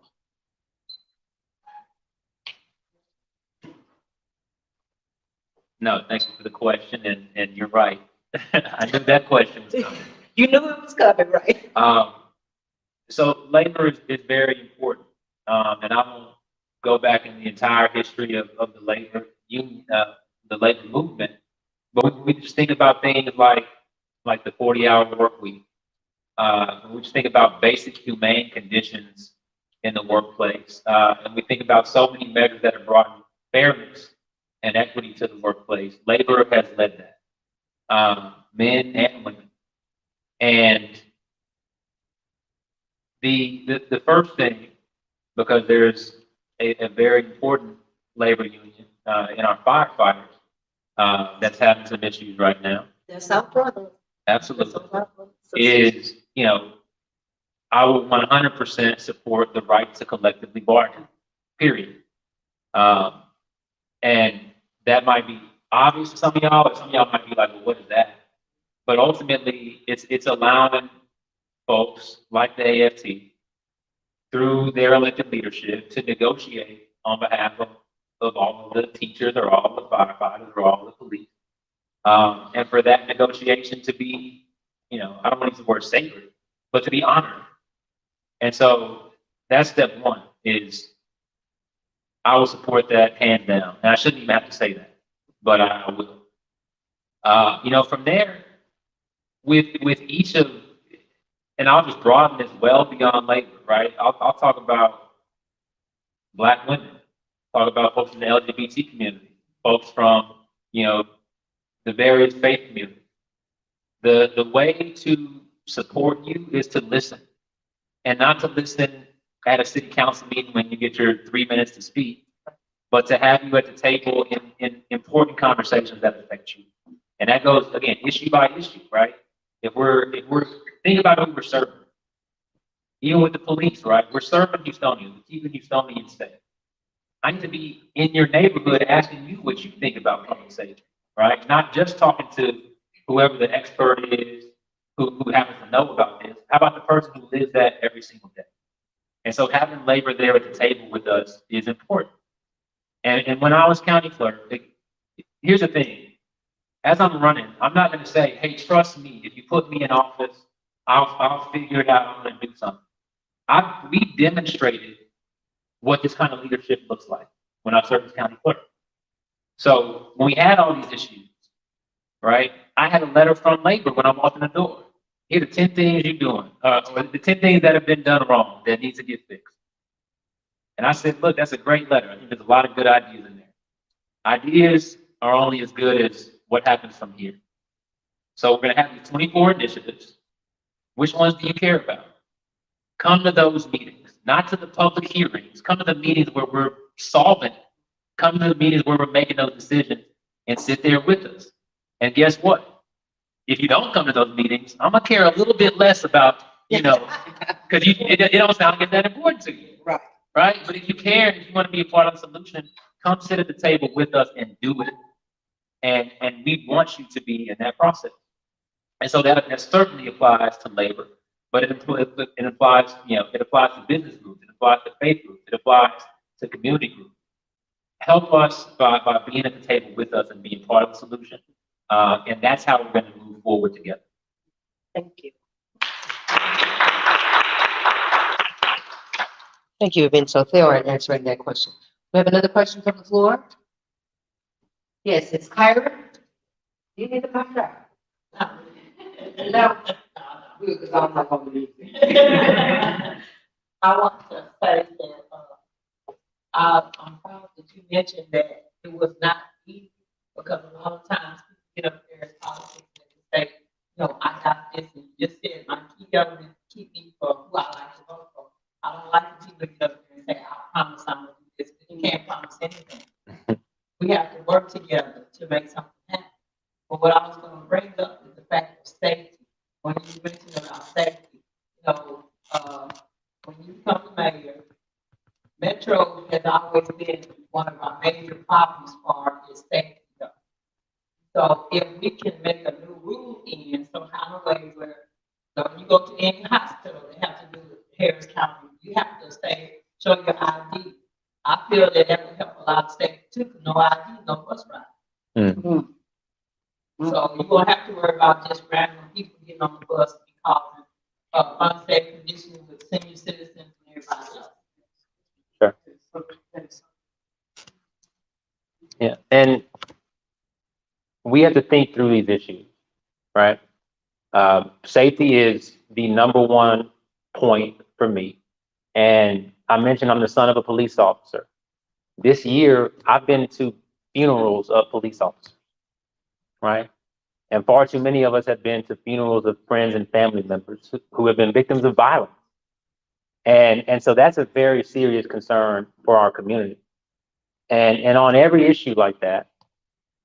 No, thank you for the question, and you're right. I knew that question was coming. You knew it was coming, right? So labor is very important. And I won't go back in the entire history of the labor union, the labor movement, but we just think about things like the 40-hour work week. We just think about basic humane conditions in the workplace. And we think about so many measures that have brought fairness and equity to the workplace. Labor has led that, men and women. And the first thing, because there's a very important labor union in our firefighters that's having some issues right now. That's our brother. Absolutely. Is, I would 100% support the right to collectively bargain, period. And that might be obvious to some of y'all, but some of y'all might be like, well, what is that? But ultimately, it's allowing folks like the AFT through their elected leadership to negotiate on behalf of all of the teachers or all of the firefighters or all of the police. And for that negotiation to be, I don't want to use the word sacred, but to be honored. And so that's step one is I will support that hands down. And I shouldn't even have to say that, but I will. From there, with each of, and I'll just broaden this well beyond labor, right? I'll talk about Black women, talk about folks in the LGBT community, folks from, the various faith communities. The way to support you is to listen, and not to listen at a city council meeting when you get your 3 minutes to speak, but to have you at the table in important conversations that affect you. And that goes, again, issue by issue, right? If we're think about who we're serving. Even with the police, right? We're serving Houstonians, we're keeping Houstonians safe. I need to be in your neighborhood asking you what you think about public safety, right? Not just talking to whoever the expert is who happens to know about this. How about the person who lives that every single day? And so having labor there at the table with us is important. And when I was county clerk, here's the thing. As I'm running, I'm not going to say, hey, trust me. If you put me in office, I'll figure it out. I'm going to do something. We demonstrated what this kind of leadership looks like when I served as county clerk. So when we had all these issues, right, I had a letter from labor when I walked in the door. Here are the 10 things you're doing, or the 10 things that have been done wrong that needs to get fixed. And I said, look, that's a great letter. I think there's a lot of good ideas in there. Ideas are only as good as what happens from here. So we're going to have these 24 initiatives. Which ones do you care about? Come to those meetings, not to the public hearings. Come to the meetings where we're solving. Come to the meetings where we're making those decisions and sit there with us. And guess what? If you don't come to those meetings, I'm going to care a little bit less about, because it don't sound like it's that important to you. Right. Right? But if you care, if you want to be a part of the solution, come sit at the table with us and do it. And we want you to be in that process. And so that certainly applies to labor, but it applies, it applies to business groups, it applies to faith groups, it applies to community groups. Help us by being at the table with us and being part of the solution. And that's how we're going to move forward together. Thank you. Thank you for being so thorough in answering that question. We have another question from the floor? Yes, it's Kyra. You need to come back. No. I'm not gonna leave. I want to say that I'm proud that you mentioned that it was not easy because a lot of times people get up there in politics and say, I got this and you just said my key government keep me for who I like to vote for. I don't like the people get up there and say, I promise I'm gonna do this, but you can't promise anything. We have to work together to make something happen. But what I was gonna bring up is the fact of safety. When you mentioned about safety, when you become the mayor, Metro has always been one of our major problems for is safety. So if we can make a new rule in some kind of way where when you go to any hospital, they have to do Harris County, you have to show your ID. I feel that would help a lot of safety too, because no ID, no bus ride. Mm. So you won't have to worry about just random people getting on the bus because of unsafe conditions with senior citizens and everybody else. Sure. Yeah, and we have to think through these issues, right? Safety is the number one point for me. And I mentioned I'm the son of a police officer. This year, I've been to funerals of police officers, right? And far too many of us have been to funerals of friends and family members who have been victims of violence. And so that's a very serious concern for our community. And on every issue like that,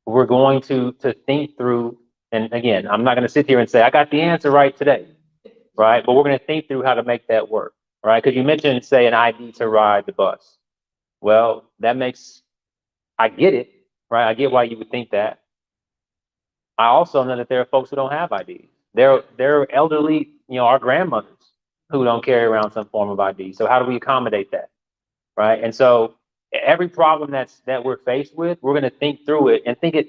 we're going to think through, and again, I'm not going to sit here and say, I got the answer right today, right? But we're going to think through how to make that work, right? Because you mentioned, say, an ID to ride the bus. Well, I get it, right? I get why you would think that. I also know that there are folks who don't have IDs. There are elderly, our grandmothers who don't carry around some form of ID. So how do we accommodate that, right? And so every problem that we're faced with, we're going to think through it and think it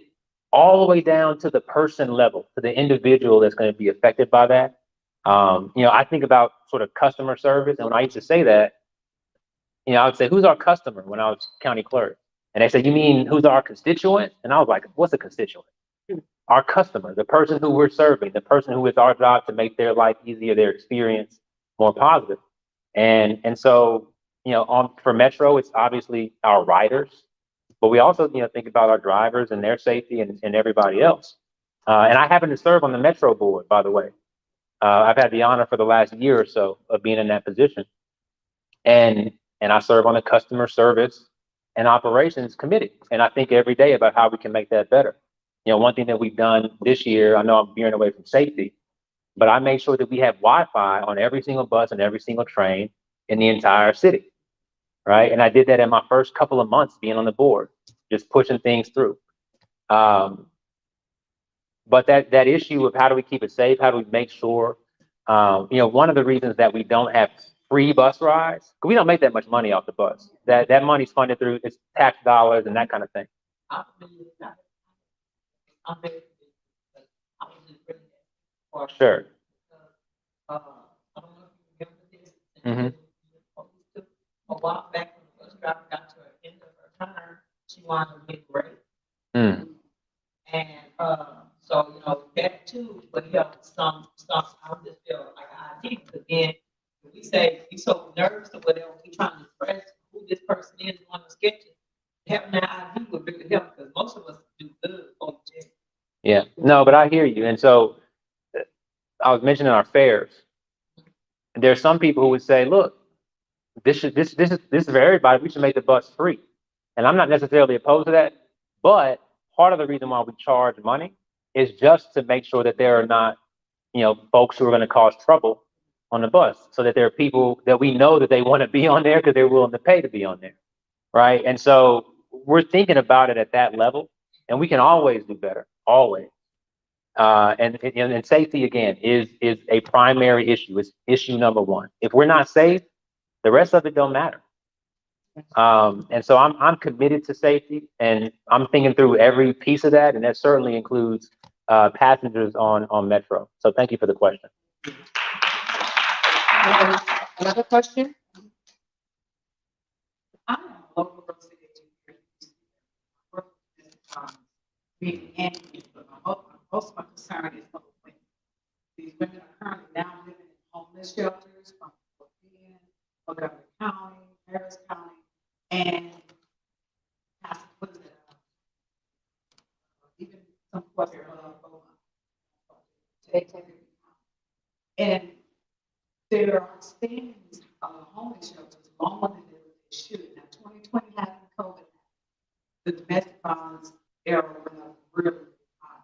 all the way down to the person level, to the individual that's going to be affected by that. I think about sort of customer service, and when I used to say that, I would say, who's our customer when I was county clerk? And they said, you mean who's our constituent? And I was like, what's a constituent? Our customer, the person who we're serving, the person who it's our job to make their life easier, their experience more positive. And so, for Metro, it's obviously our riders, but we also, think about our drivers and their safety and everybody else. And I happen to serve on the Metro board, by the way. I've had the honor for the last year or so of being in that position. And I serve on the customer service and operations committee. And I think every day about how we can make that better. One thing that we've done this year, I know I'm veering away from safety, but I made sure that we have Wi-Fi on every single bus and every single train in the entire city, right? And I did that in my first couple of months being on the board, just pushing things through. But that issue of how do we keep it safe? How do we make sure, one of the reasons that we don't have free bus rides, because we don't make that much money off the bus. That money's funded through its tax dollars and that kind of thing. I believe that. I believe that. I was just bringing that forward. Sure. I don't know if you remember this. A while back when the bus driver got to the end of her term, she wanted to get great. And so that too, but some I just feel like I think again, if we say we so nervous or whatever, we trying to express who this person is on the sketches. Having that ID would really help because most of us do good on the jail. Yeah, no, but I hear you. And so I was mentioning our fares. There's some people who would say, look, this is for everybody. We should make the bus free. And I'm not necessarily opposed to that, but part of the reason why we charge money is just to make sure that there are not, folks who are going to cause trouble on the bus, so that there are people that we know that they want to be on there because they're willing to pay to be on there, right? And so we're thinking about it at that level, and we can always do better, always. And safety again is a primary issue. It's issue number one. If we're not safe, the rest of it don't matter. And so I'm committed to safety, and I'm thinking through every piece of that, and that certainly includes passengers on Metro. So thank you for the question. Another question? I'm a local real estate agent here. Being angry, but most of my concern is for the women. These women are currently now living in homeless shelters from Montgomery County, Harris County, and even some questions and there are standings of homeless shelters longer than they should. Now, 2020 having COVID, the domestic violence era went up really high.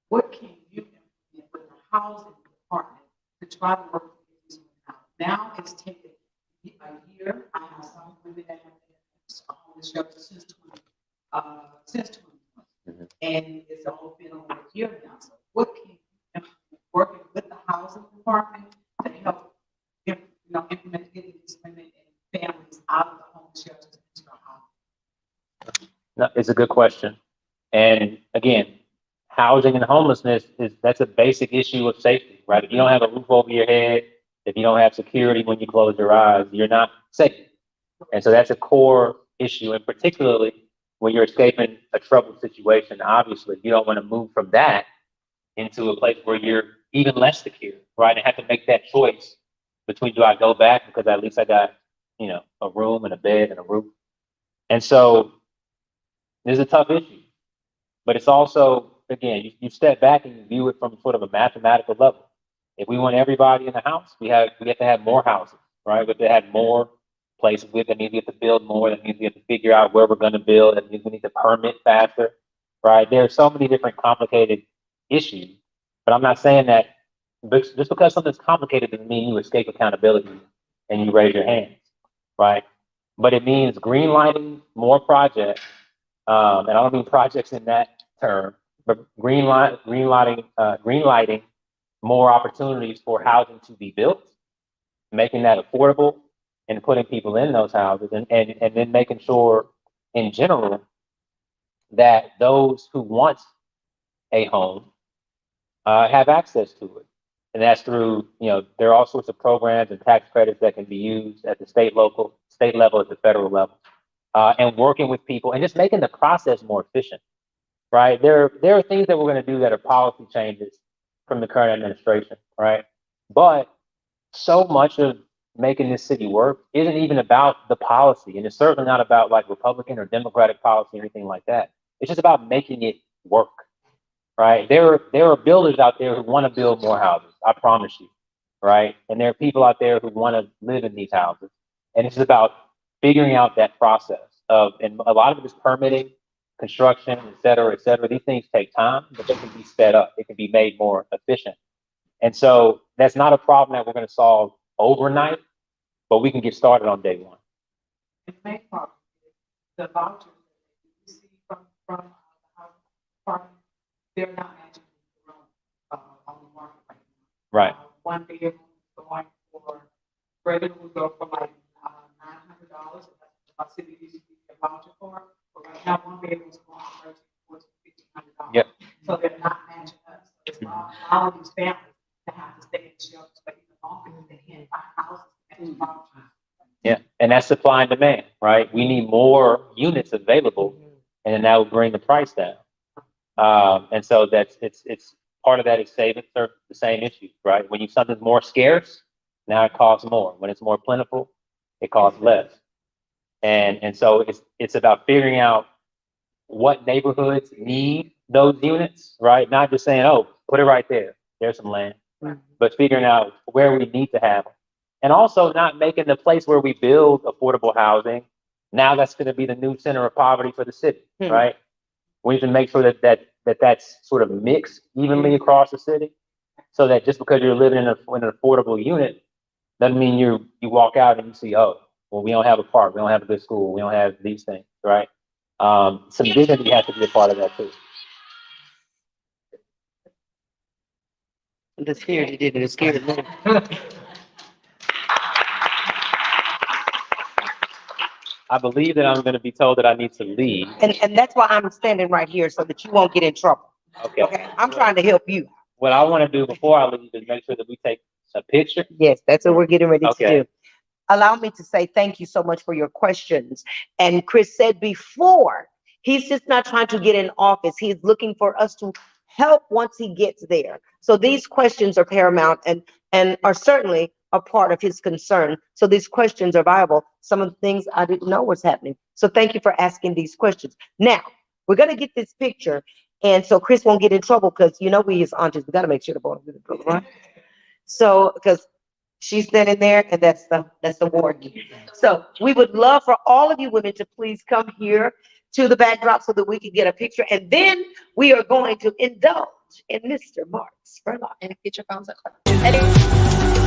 What can you implement with the housing department to try to work with these women out? Now it's taken a year. I have some women that have been in homeless shelters since 2020, and it's all been over a year now. So what can you implement working with the housing department to help implement getting these women and families out of the homeless shelters into the house? No, it's a good question. And again, housing and homelessness that's a basic issue of safety, right? If you don't have a roof over your head, if you don't have security when you close your eyes, you're not safe. And so that's a core issue, and particularly when you're escaping a troubled situation, obviously you don't want to move from that into a place where you're even less secure, right? And have to make that choice between, do I go back because at least I got, a room and a bed and a roof. And so there's a tough issue, but it's also, again, you step back and you view it from sort of a mathematical level. If we want everybody in the house, we have to have more houses, right? We have to have more places. That means we have to build more. That means we have to figure out where we're going to build. That means we need to permit faster, right? There are so many different complicated issues, but I'm not saying that just because something's complicated doesn't mean you escape accountability and you raise your hands, right? But it means greenlighting more projects, and I don't mean projects in that term, but greenlighting more opportunities for housing to be built, making that affordable, and putting people in those houses, and then making sure in general that those who want a home have access to it. And that's through, there are all sorts of programs and tax credits that can be used at the state level, at the federal level, and working with people and just making the process more efficient, right? There are things that we're going to do that are policy changes from the current administration, right? But so much of making this city work isn't even about the policy, and it's certainly not about like Republican or Democratic policy or anything like that. It's just about making it work, right? There are builders out there who want to build more houses, I promise you, right? And there are people out there who want to live in these houses, and it's about figuring out that process and a lot of it is permitting, construction, et cetera, et cetera. These things take time, but they can be sped up. It can be made more efficient. And so that's not a problem that we're going to solve overnight, but we can get started on day one. The main part, the vouchers that you see from the housing department, they're not matching the room on the market right now. Right. One bedroom is going for, regular would go for like $900. That's city usually get a voucher for. But right now, one bedroom is going for $1,500. Yep. So they're not matching us. So it's all of these families that have to stay in shelters for even longer because they can't find houses to match vouchers. Yeah, and that's supply and demand, right? We need more units available, and then that will bring the price down. And so it's part of that is the same issue, right? When something's more scarce, now it costs more. When it's more plentiful, it costs less. And so it's about figuring out what neighborhoods need those units, right? Not just saying, oh, put it right there. There's some land, but figuring out where we need to have them. And also not making the place where we build affordable housing, now that's going to be the new center of poverty for the city, right? We need to make sure that's sort of mixed evenly across the city, so that just because you're living in an affordable unit doesn't mean you walk out and you see, oh, well, we don't have a park, we don't have a good school, we don't have these things, right? Some dignity has to be a part of that too. The scared, you did it, scared me. I believe that I'm going to be told that I need to leave. And that's why I'm standing right here, so that you won't get in trouble. Okay. I'm trying to help you. What I want to do before I leave is make sure that we take a picture. Yes, that's what we're getting ready to Okay. do. Allow me to say thank you so much for your questions. And Chris said before, he's just not trying to get in office. He's looking for us to help once he gets there. So these questions are paramount and are certainly a part of his concern. So these questions are viable. Some of the things I didn't know was happening. So thank you for asking these questions. Now, we're going to get this picture. And so Chris won't get in trouble because, we his aunties, we got to make sure the boy get in trouble, right? So, because she's standing there and that's the warden. So we would love for all of you women to please come here to the backdrop so that we can get a picture. And then we are going to indulge in Mr. Mark's Spurlock. And get your phones up.